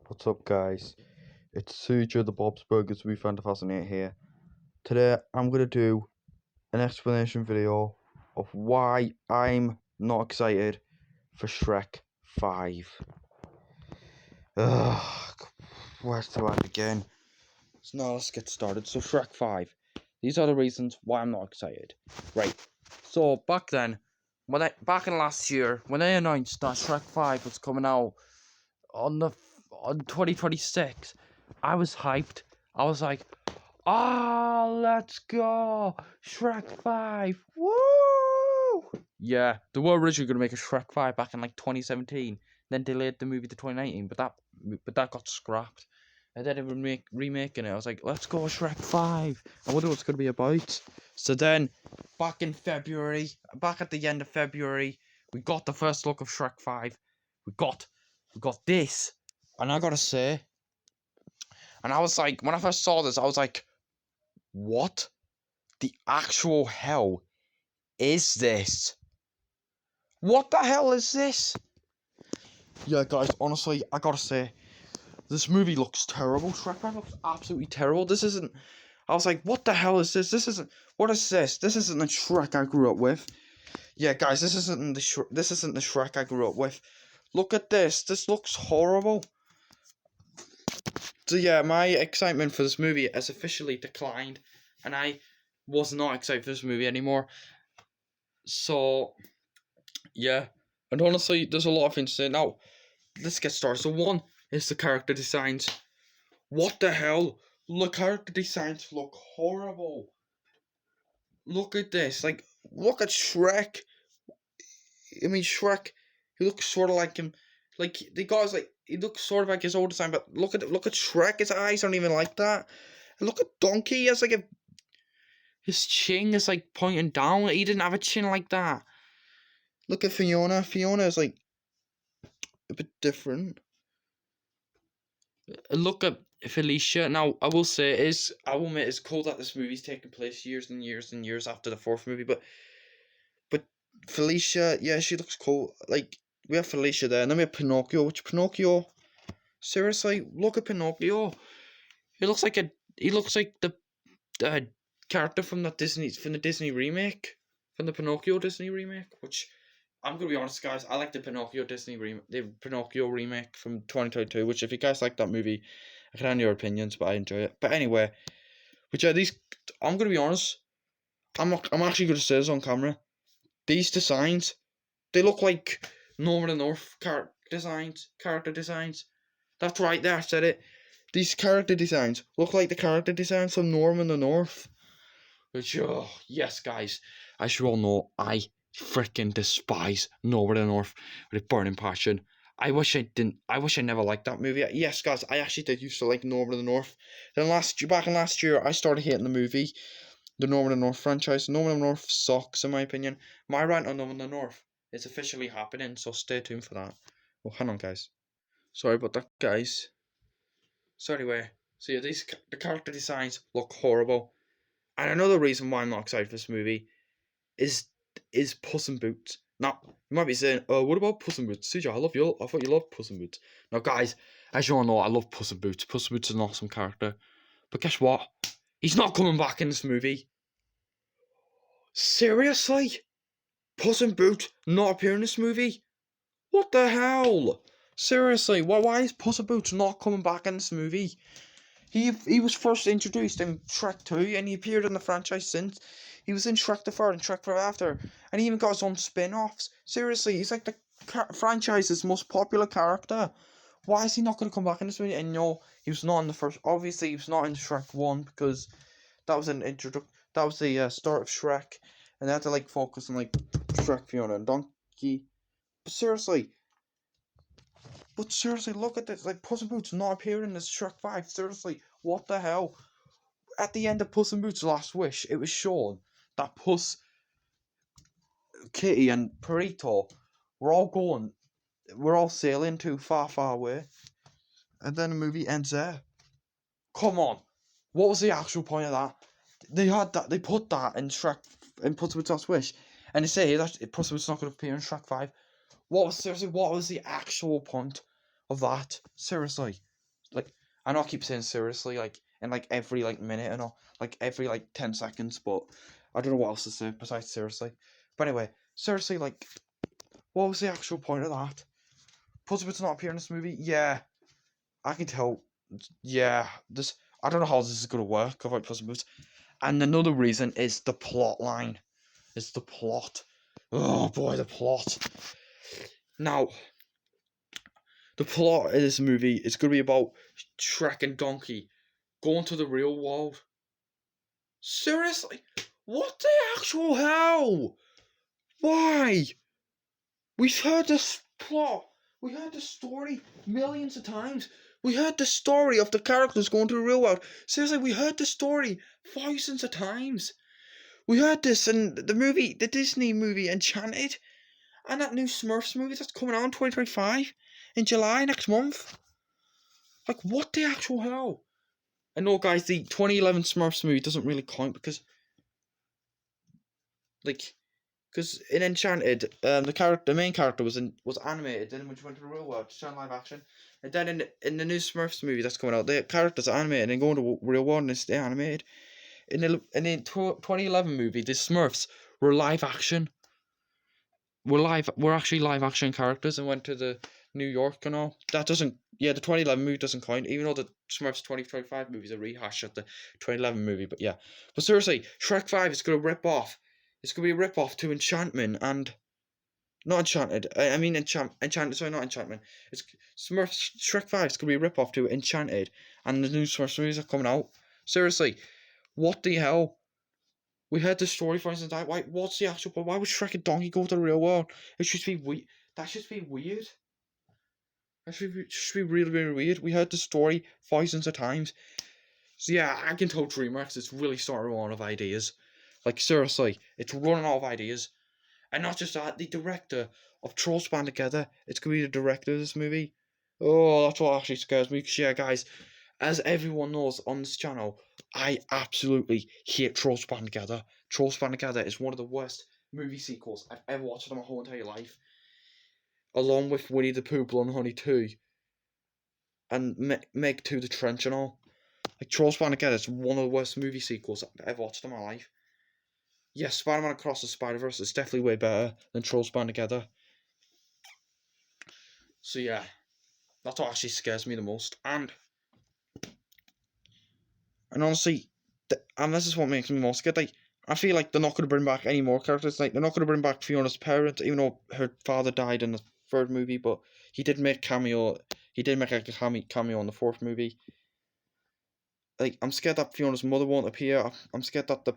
What's up, guys? It's Suja the Bob's Burgers We Found a Fascinator here. Today I'm gonna do an explanation video of why I'm not excited for Shrek 5. Where do I begin? So now let's get started. So Shrek 5. These are the reasons why I'm not excited. Right. So back then, back in last year, when they announced that Shrek 5 was coming out on 2026, I was hyped. I was like, let's go, Shrek 5, woo! Yeah, they were originally gonna make a Shrek 5 back in like 2017, then delayed the movie to 2019, but that got scrapped. And then they were remaking it. I was like, let's go Shrek 5. I wonder what it's gonna be about. So then, back at the end of February, we got the first look of Shrek 5. We got this, and I gotta say, and I was like, when I first saw this, I was like, what the actual hell is this? What the hell is this? Yeah, guys, honestly, I gotta say, this movie looks terrible. Shrek 5 looks absolutely terrible. This isn't. I was like, what the hell is this? What is this? This isn't the Shrek I grew up with. Yeah, guys, this isn't the Shrek I grew up with. Look at this. This looks horrible. So yeah, my excitement for this movie has officially declined, and I was not excited for this movie anymore. So yeah, and honestly, there's a lot of things to say. Now, let's get started. So one is the character designs. What the hell? The character designs look horrible. Look at this. Like, look at Shrek. I mean, Shrek. He looks sort of like him. Like the guy's like, he looks sort of like his old design. But look at Shrek. His eyes aren't even like that. And look at Donkey. He has like his chin is like pointing down. He didn't have a chin like that. Look at Fiona. Fiona is like a bit different. Look at Felicia. Now, I will admit, it's cool that this movie's taking place years and years and years after the fourth movie, but Felicia, yeah, she looks cool. Like, we have Felicia there, and then we have Pinocchio, seriously, look at Pinocchio. He looks like the character from the Disney remake, from the Pinocchio Disney remake, which, I'm gonna be honest, guys, I like the Pinocchio remake from 2022. Which, if you guys like that movie, I can have your opinions, but I enjoy it. But anyway, I'm gonna be honest. I'm actually gonna say this on camera. These designs, they look like Northern and North character designs. That's right, there, I said it. These character designs look like the character designs from Northern and North. Which, yes, guys, as you all know, I freaking despise Northern and North with a burning passion. I wish I never liked that movie. Yes, guys, I actually did used to like Northern and North. Then back in last year, I started hating the movie, the Northern and North franchise. Northern and North sucks, in my opinion. My rant on Northern and North is officially happening, so stay tuned for that. Well, hang on, guys. Sorry about that, guys. So anyway, so yeah, the character designs look horrible. And another reason why I'm not excited for this movie is Puss in Boots. Now, you might be saying, what about Puss in Boots? CJ, I thought you loved Puss in Boots. Now, guys, as you all know, I love Puss in Boots. Puss in Boots is an awesome character. But guess what? He's not coming back in this movie. Seriously? Puss in Boots not appearing in this movie? What the hell? Seriously, why is Puss in Boots not coming back in this movie? He was first introduced in Shrek 2, and he appeared in the franchise since. He was in Shrek the Third and Shrek Forever After, and he even got his own spin-offs. Seriously, he's like the franchise's most popular character. Why is he not going to come back in this movie? And no, he was not in the first. Obviously, he was not in Shrek 1 because that was That was the start of Shrek, and they had to like focus on like Shrek, Fiona, and Donkey. But seriously, look at this. Like, Puss in Boots not appearing in this Shrek 5. Seriously, what the hell? At the end of Puss in Boots' Last Wish, it was shown that Puss, Kitty, and Perito were all sailing to far, far away. And then the movie ends there. Come on. What was the actual point of that? They put that in Puss in Boots' Last Wish. And they say that Puss in Boots not going to appear in Shrek 5. What was the actual point of that? Seriously, like I know I keep saying seriously, like in like every like minute and all, like every like 10 seconds, but I don't know what else to say besides seriously. But anyway, seriously, like what was the actual point of that? Puzzle not appear in this movie? Yeah, I can tell. Yeah, this I don't know how this is gonna work about Puzzle Boots. And another reason is the plot line. It's the plot. Oh boy, the plot. Now, the plot of this movie is going to be about Shrek and Donkey going to the real world. Seriously? What the actual hell? Why? We've heard this plot. We heard the story millions of times. We heard the story of the characters going to the real world. Seriously, we heard the story thousands of times. We heard this in the Disney movie Enchanted, and that new Smurfs movie that's coming out in 2025 in July next month. Like, what the actual hell? I know, guys, the 2011 Smurfs movie doesn't really count because in Enchanted, the main character was animated, then when she went to the real world, she turned live action, and then in the new Smurfs movie that's coming out, the characters are animated and go into the real world and they stay animated. In the 2011 movie, the Smurfs were live action. We're actually live action characters and went to the New York and all. That doesn't. Yeah, the 2011 movie doesn't count, even though the Smurfs 2025 movie is a rehash of the 2011 movie. But yeah, but seriously, Shrek 5 is gonna rip off. It's gonna be a rip off to Enchantment and not Enchanted. I mean Enchanted. Sorry, not Enchantment. It's Smurfs Shrek 5 is gonna be a rip off to Enchanted, and the new Smurfs movies are coming out. Seriously, what the hell? We heard the story, for instance. What's the actual point? Why would Shrek and Donkey go to the real world? It should be weird. That should be weird. That should be really, really weird. We heard the story thousands of times. So yeah, I can tell DreamWorks it's really starting to run out of ideas. Like seriously, it's running out of ideas. And not just that, the director of Trolls Band Together, it's gonna be the director of this movie. Oh, that's what actually scares me. Cause yeah, guys, as everyone knows on this channel, I absolutely hate Trolls Band Together. Trolls Band Together is one of the worst movie sequels I've ever watched in my whole entire life. Along with Winnie the Pooh, Blood and Honey 2, and Meg 2 The Trench and all. Like, Trolls Band Together is one of the worst movie sequels I've ever watched in my life. Yes, Spider-Man Across the Spider-Verse is definitely way better than Trolls Band Together. So yeah, that's what actually scares me the most. And honestly, and this is what makes me most scared. Like, I feel like they're not going to bring back any more characters. Like, they're not going to bring back Fiona's parents, even though her father died in the third movie. But he did make cameo. He did make like a cameo in the fourth movie. Like, I'm scared that Fiona's mother won't appear. I'm scared that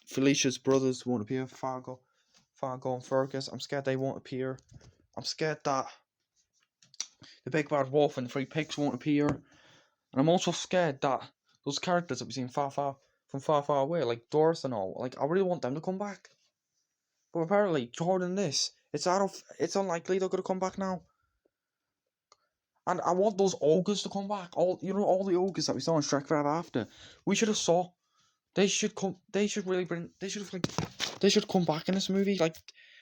Felicia's brothers won't appear. Fargo and Fergus. I'm scared they won't appear. I'm scared that the big bad wolf and the three pigs won't appear. And I'm also scared that those characters that we've seen far away, like Doris and all, like I really want them to come back. But apparently, Jordan, it's unlikely they're gonna come back now. And I want those ogres to come back. All the ogres that we saw in Shrek 5 after. We should have saw. They should come. They should come back in this movie. Like,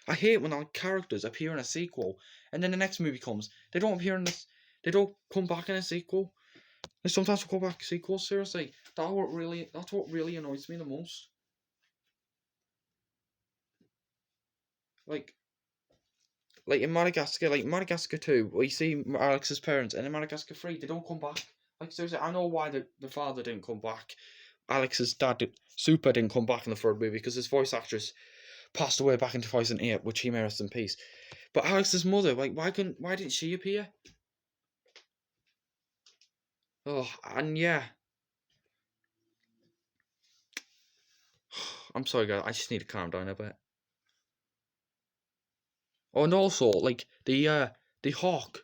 I hate when like characters appear in a sequel and then the next movie comes. They don't appear in this. They don't come back in a sequel. They sometimes come back sequels. Seriously, that's what really annoys me the most. Like in Madagascar 2, we see Alex's parents, and in Madagascar 3, they don't come back. Like seriously, I know why the father didn't come back. Alex's dad, Super, didn't come back in the third movie because his voice actress passed away back in 2008, which he may rest in peace. But Alex's mother, like, why didn't she appear? Oh, and yeah. I'm sorry, guys. I just need to calm down a bit. Oh, and also, like, the hawk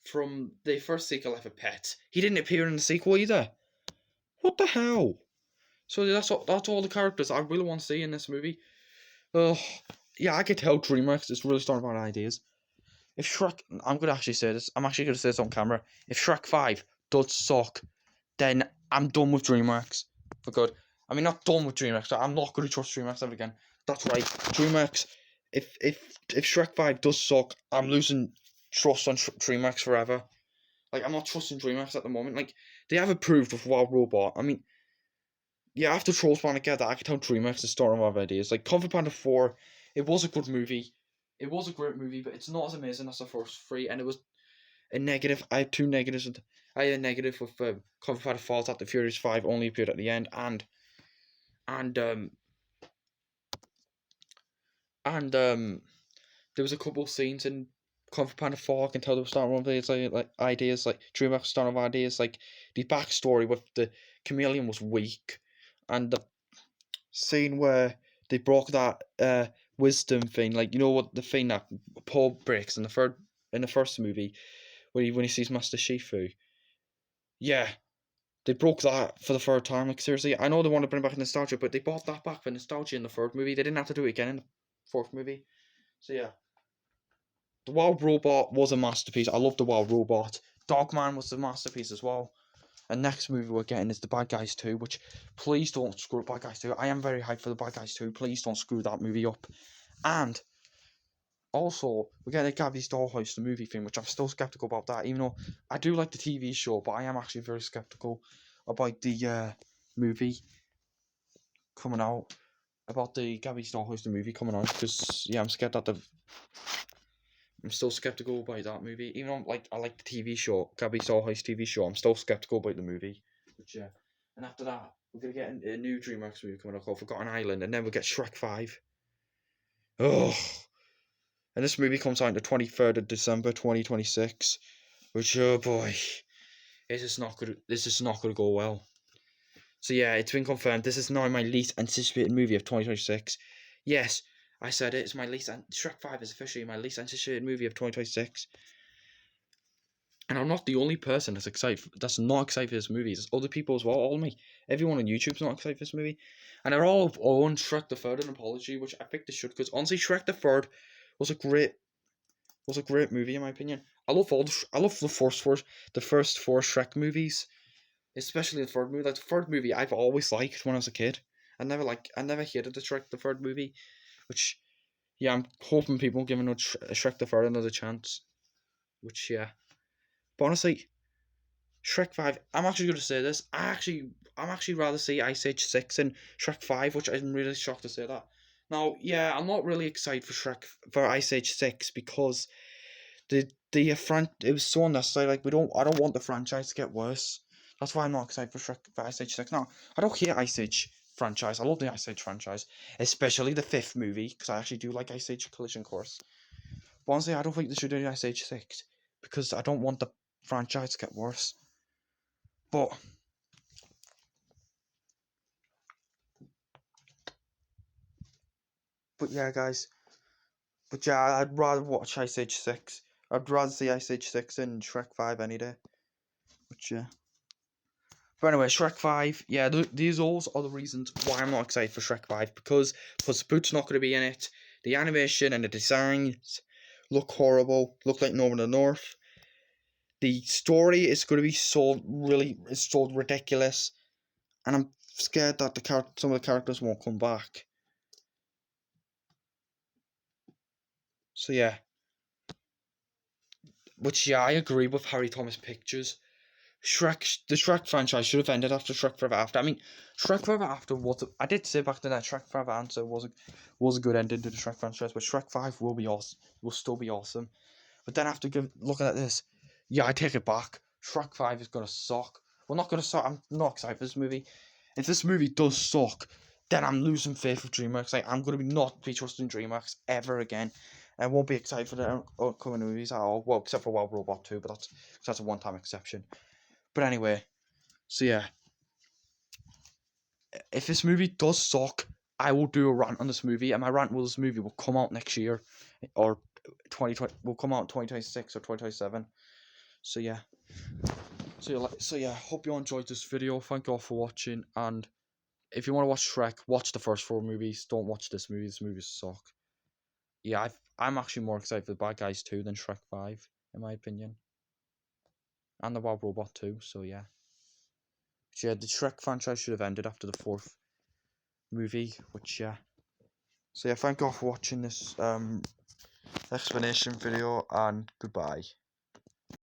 from the first sequel, Life of Pets, he didn't appear in the sequel either. What the hell? So that's all the characters I really want to see in this movie. Yeah, I could tell DreamWorks is really starting to run ideas. If Shrek, I'm going to actually say this. I'm actually going to say this on camera. If Shrek 5 does suck, then I'm done with DreamWorks for good. I mean, not done with DreamWorks. I'm not going to trust DreamWorks ever again. That's right, DreamWorks. If Shrek 5 does suck, I'm losing trust on DreamWorks forever. Like, I'm not trusting DreamWorks at the moment. Like, they have approved with Wild Robot. I mean, yeah, after Trolls Planet Get that, I can tell DreamWorks is starting to have ideas. Like, Kung Fu Panda 4, it was a good movie. It was a great movie, but it's not as amazing as the first three. And it was a negative. I had two negatives. I had a negative with Kung Fu Panda Falls that the Furious 5 only appeared at the end, and there was a couple of scenes in Kung Fu Panda 4. I can tell they were starting with ideas like DreamWorks starting with ideas like the backstory with the chameleon was weak, and the scene where they broke that wisdom thing, like, you know what, the thing that Paul breaks in the first movie when he sees Master Shifu. Yeah, they broke that for the third time. Like, seriously, I know they want to bring back nostalgia, but they brought that back for nostalgia in the third movie. They didn't have to do it again in the fourth movie. So yeah, the Wild Robot was a masterpiece. I love the Wild Robot. Dogman was a masterpiece as well. And next movie we're getting is The Bad Guys 2, which, please don't screw up Bad Guys 2. I am very hyped for The Bad Guys 2. Please don't screw that movie up. And also, we're getting a Gabby's Dollhouse, the movie thing, which I'm still skeptical about that, even though I do like the TV show, but I am actually very skeptical about the movie coming out. About the Gabby's Dollhouse, the movie coming out, because, yeah, I'm scared that I'm still skeptical about that movie. Even though I like the TV show, Gabby's Dollhouse TV show, I'm still skeptical about the movie. But yeah. And after that, we're gonna get a new DreamWorks movie coming out called Forgotten Island, and then we'll get Shrek 5. Oh, and this movie comes out on the 23rd of December 2026. Which, oh boy, this is not good. This is not gonna go well. So yeah, it's been confirmed. This is now my least anticipated movie of 2026. Yes, I said it. It's my least. Shrek 5 is officially my least anticipated movie of 2026. And I'm not the only person that's not excited for this movie. There's other people as well. All me, everyone on YouTube's not excited for this movie, and they're all on Shrek the Third an apology, which I think they should, because honestly, Shrek the Third was a great movie in my opinion. I love the first four Shrek movies, especially the third movie. Like the third movie, I've always liked when I was a kid. I never hated the third movie, which, yeah, I'm hoping people give Shrek the Third another chance. Which, yeah, but honestly, Shrek 5, I'm actually going to say this. I'm actually rather see Ice Age 6 and Shrek 5, which I'm really shocked to say that. Now, yeah, I'm not really excited for Ice Age 6 because it was so unnecessary. Like, I don't want the franchise to get worse. That's why I'm not excited for Ice Age 6. Now, I don't hate Ice Age franchise. I love the Ice Age franchise, especially the fifth movie, because I actually do like Ice Age Collision Course. But honestly, I don't think they should do Ice Age 6 because I don't want the franchise to get worse. But yeah, guys. But yeah, I'd rather watch Ice Age 6. I'd rather see Ice Age 6 than Shrek 5 any day. But yeah. But anyway, Shrek 5. Yeah, these all are the reasons why I'm not excited for Shrek 5. Because Puss Boot's not going to be in it. The animation and the designs look horrible. Look like Northern North. The story is going to be so ridiculous. And I'm scared that some of the characters won't come back. So yeah. But yeah, I agree with Harry Thomas Pictures. The Shrek franchise should have ended after Shrek Forever After. I mean, Shrek Forever After I did say back then that Shrek Forever After was a good ending to the Shrek franchise, but Shrek 5 will be awesome. Will still be awesome. But then after looking at this, yeah, I take it back. Shrek 5 is gonna suck. Well, not gonna suck. I'm not excited for this movie. If this movie does suck, then I'm losing faith with DreamWorks. Like, I'm gonna not be trusting DreamWorks ever again. I won't be excited for the upcoming movies at all. Well, except for Wild Robot 2, but that's a one-time exception. But anyway, so yeah, if this movie does suck, I will do a rant on this movie, and my rant will this movie will come out next year, or 2020 will come out in 2026 or 2027. So yeah, hope you all enjoyed this video. Thank you all for watching, and if you want to watch Shrek, watch the first four movies. Don't watch this movie. This movie suck. Yeah, I'm actually more excited for The Bad Guys 2 than Shrek 5, in my opinion, and the Wild Robot 2. So yeah. But yeah, the Shrek franchise should have ended after the fourth movie, which yeah. So yeah, thank you all for watching this explanation video, and goodbye.